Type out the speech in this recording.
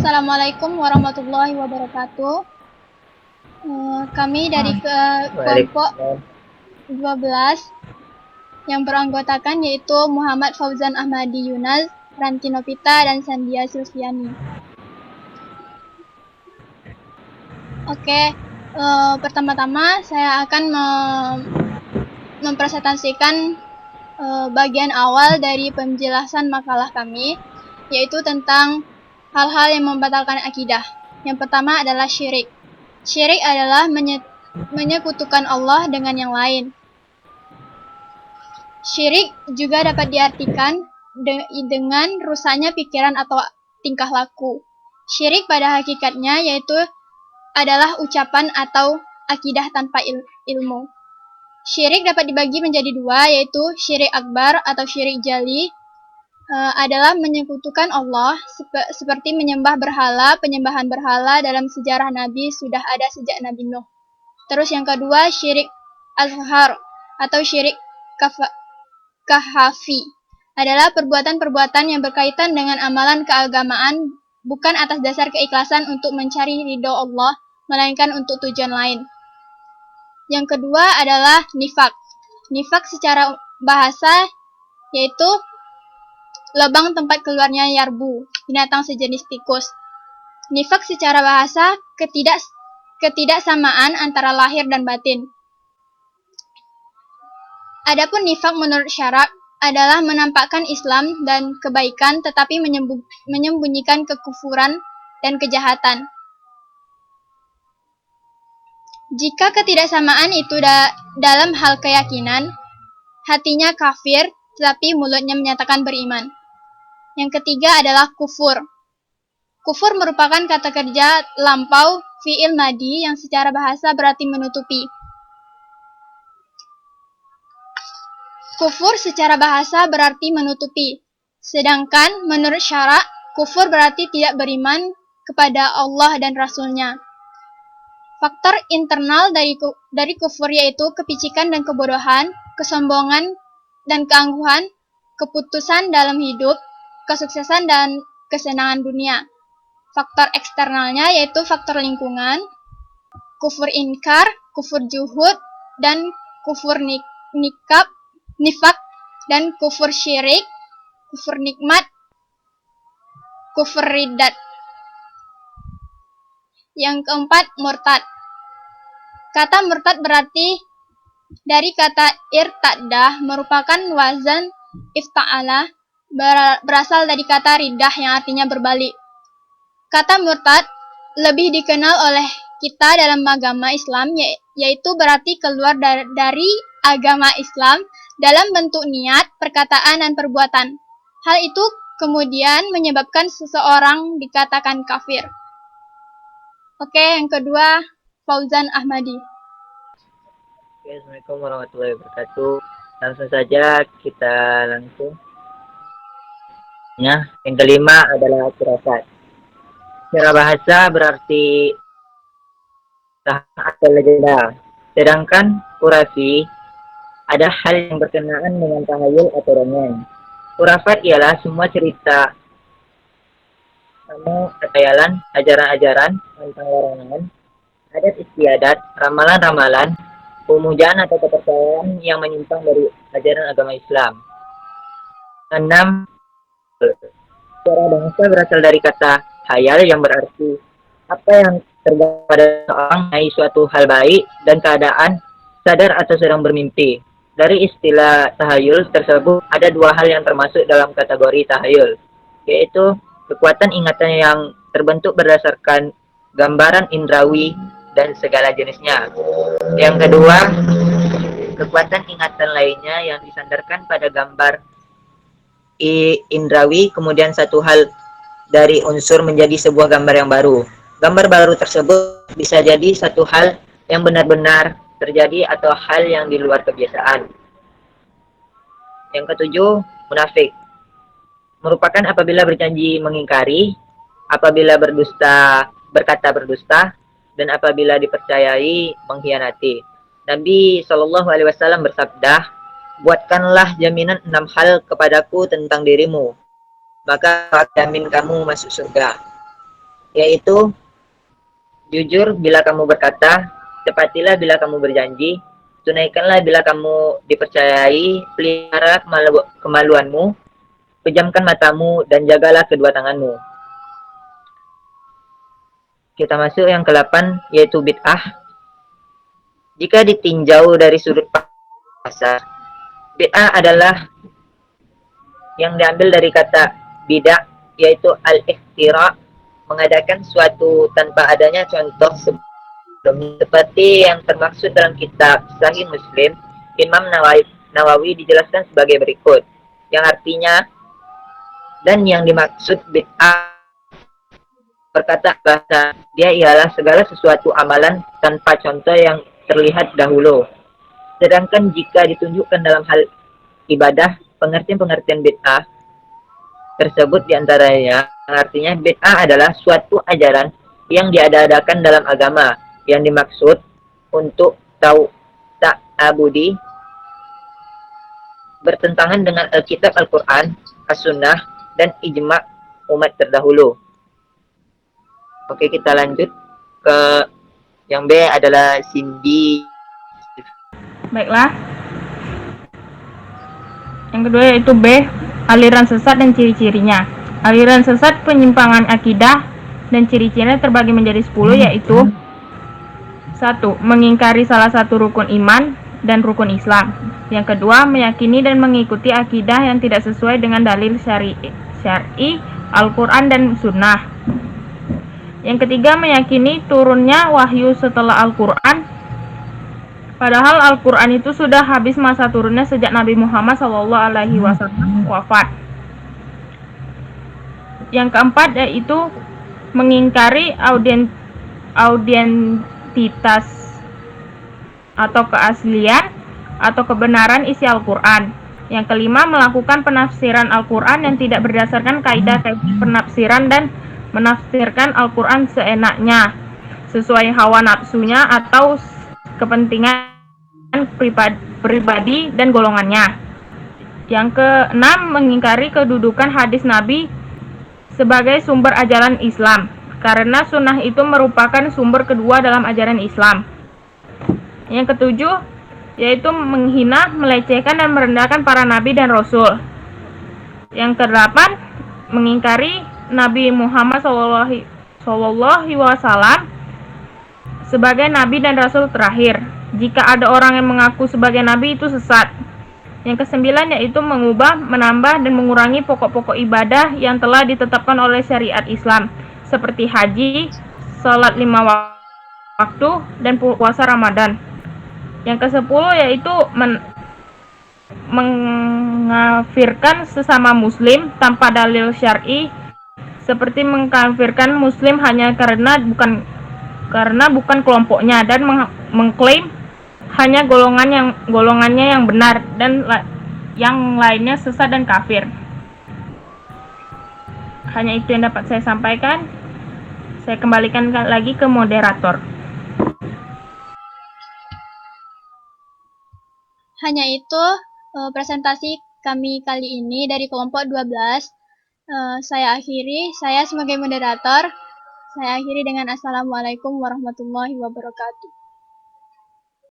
Assalamualaikum warahmatullahi wabarakatuh. Kami dari kelompok 12 yang beranggotakan yaitu Muhammad Fauzan Ahmadi Yunus, Ranti Novita, dan Sandia Silviani. Oke, pertama-tama saya akan mempresentasikan bagian awal dari penjelasan makalah kami, yaitu tentang hal-hal yang membatalkan akidah. Yang pertama adalah syirik. Syirik adalah menyekutukan Allah dengan yang lain. Syirik juga dapat diartikan dengan rusaknya pikiran atau tingkah laku. Syirik pada hakikatnya yaitu adalah ucapan atau akidah tanpa ilmu. Syirik dapat dibagi menjadi dua, yaitu syirik akbar atau syirik jali, adalah menyekutukan Allah seperti menyembah berhala. Penyembahan berhala dalam sejarah Nabi sudah ada sejak Nabi Nuh. Terus yang kedua syirik azhar atau syirik kahafi adalah perbuatan-perbuatan yang berkaitan dengan amalan keagamaan bukan atas dasar keikhlasan untuk mencari ridho Allah, melainkan untuk tujuan lain. Yang kedua adalah nifak. Nifak secara bahasa yaitu lubang tempat keluarnya yarbu, binatang sejenis tikus. Nifak secara bahasa ketidaksamaan antara lahir dan batin. Adapun nifak menurut syarak adalah menampakkan Islam dan kebaikan tetapi menyembunyikan kekufuran dan kejahatan. Jika ketidaksamaan itu dalam hal keyakinan, hatinya kafir tetapi mulutnya menyatakan beriman. Yang ketiga adalah kufur. Kufur merupakan kata kerja lampau fi'il madi yang secara bahasa berarti menutupi. Kufur secara bahasa berarti menutupi. Sedangkan menurut syarak, kufur berarti tidak beriman kepada Allah dan Rasul-Nya. Faktor internal dari kufur yaitu kepicikan dan kebodohan, kesombongan dan keangkuhan, keputusan dalam hidup, kesuksesan dan kesenangan dunia. Faktor eksternalnya yaitu faktor lingkungan, kufur inkar, kufur juhud, dan kufur nifak, dan kufur syirik, kufur nikmat, kufur riddat. Yang keempat, murtad. Kata murtad berarti dari kata irtaddah merupakan wazan ifta'ala, berasal dari kata riddah yang artinya berbalik. Kata murtad lebih dikenal oleh kita dalam agama Islam, yaitu berarti keluar dari agama Islam dalam bentuk niat, perkataan, dan perbuatan. Hal itu kemudian menyebabkan seseorang dikatakan kafir. Oke, yang kedua, Fauzan Ahmadi. Assalamualaikum warahmatullahi wabarakatuh. Langsung saja kita langsung. Ya, yang kelima adalah firasat. Secara bahasa berarti atau legenda. Sedangkan khurafi ada hal yang berkenaan dengan tahayul atau dongeng. Khurafat ialah semua cerita, khayalan, ajaran-ajaran, pantang-larangan, adat istiadat, ramalan-ramalan, pemujaan atau kepercayaan yang menyimpang dari ajaran agama Islam. 6. Secara bahasa berasal dari kata hayal yang berarti apa yang terjadi pada seorang mengenai suatu hal baik dan keadaan, sadar atau sedang bermimpi. Dari istilah tahayul tersebut ada dua hal yang termasuk dalam kategori tahayul, yaitu kekuatan ingatan yang terbentuk berdasarkan gambaran indrawi dan segala jenisnya. Yang kedua, kekuatan ingatan lainnya yang disandarkan pada gambar indrawi, kemudian satu hal dari unsur menjadi sebuah gambar yang baru. Gambar baru tersebut bisa jadi satu hal yang benar-benar terjadi atau hal yang di luar kebiasaan. Yang ketujuh, munafik. Merupakan apabila berjanji mengingkari, apabila berkata berdusta, dan apabila dipercayai mengkhianati. Nabi Shallallahu Alaihi Wasallam bersabda, buatkanlah jaminan 6 hal kepadaku tentang dirimu, maka jamin kamu masuk surga. yaitu jujur bila kamu berkata, tepatilah bila kamu berjanji, tunaikanlah bila kamu dipercayai, pelihara kemaluanmu, pejamkan matamu, dan jagalah kedua tanganmu. Kita masuk yang ke-8, yaitu bid'ah. Jika ditinjau dari sudut pasar, bid'ah adalah yang diambil dari kata bidah, yaitu al-ikhtira, mengadakan suatu tanpa adanya contoh sebelumnya. Seperti yang termaksud dalam kitab Sahih Muslim, Imam Nawawi dijelaskan sebagai berikut, yang artinya, dan yang dimaksud bid'ah berkata bahasa dia ialah segala sesuatu amalan tanpa contoh yang terlihat dahulu. Sedangkan jika ditunjukkan dalam hal ibadah, pengertian-pengertian bid'ah tersebut diantaranya artinya bid'ah adalah suatu ajaran yang diada-adakan dalam agama yang dimaksud untuk ta'abudi, bertentangan dengan Alkitab Al-Quran, As-Sunnah, dan ijma' umat terdahulu. Oke, kita lanjut ke yang B adalah Cindy. Baiklah. Yang kedua yaitu B, aliran sesat dan ciri-cirinya. Aliran sesat penyimpangan akidah dan ciri-cirinya terbagi menjadi 10, yaitu 1. Mengingkari salah satu rukun iman dan rukun Islam. Yang kedua, meyakini dan mengikuti akidah yang tidak sesuai dengan dalil syar'i, Al-Quran dan Sunnah. Yang ketiga, meyakini turunnya wahyu setelah Al-Quran, padahal Al-Quran itu sudah habis masa turunnya sejak Nabi Muhammad SAW wafat. Yang keempat yaitu mengingkari autentitas atau keaslian atau kebenaran isi Al-Quran. Yang kelima, melakukan penafsiran Al-Quran yang tidak berdasarkan kaidah penafsiran dan menafsirkan Al-Quran seenaknya, sesuai hawa nafsunya atau kepentingan pribadi dan golongannya. Yang keenam, mengingkari kedudukan hadis Nabi sebagai sumber ajaran Islam, karena sunnah itu merupakan sumber kedua dalam ajaran Islam. Yang ketujuh, yaitu menghina, melecehkan, dan merendahkan para nabi dan rasul. Yang kedelapan, mengingkari Nabi Muhammad SAW sebagai nabi dan rasul terakhir. Jika ada orang yang mengaku sebagai nabi, itu sesat. Yang kesembilan yaitu mengubah, menambah, dan mengurangi pokok-pokok ibadah yang telah ditetapkan oleh syariat Islam, seperti haji, salat 5 waktu, dan puasa Ramadan. Yang kesepuluh yaitu mengkafirkan sesama muslim tanpa dalil syar'i, seperti mengkafirkan muslim hanya karena bukan kelompoknya, dan mengklaim hanya golongannya yang benar dan yang lainnya sesat dan kafir. Hanya itu yang dapat saya sampaikan. Saya kembalikan lagi ke moderator. Hanya itu presentasi kami kali ini dari kelompok 12. Saya sebagai moderator, saya akhiri dengan Assalamualaikum warahmatullahi wabarakatuh.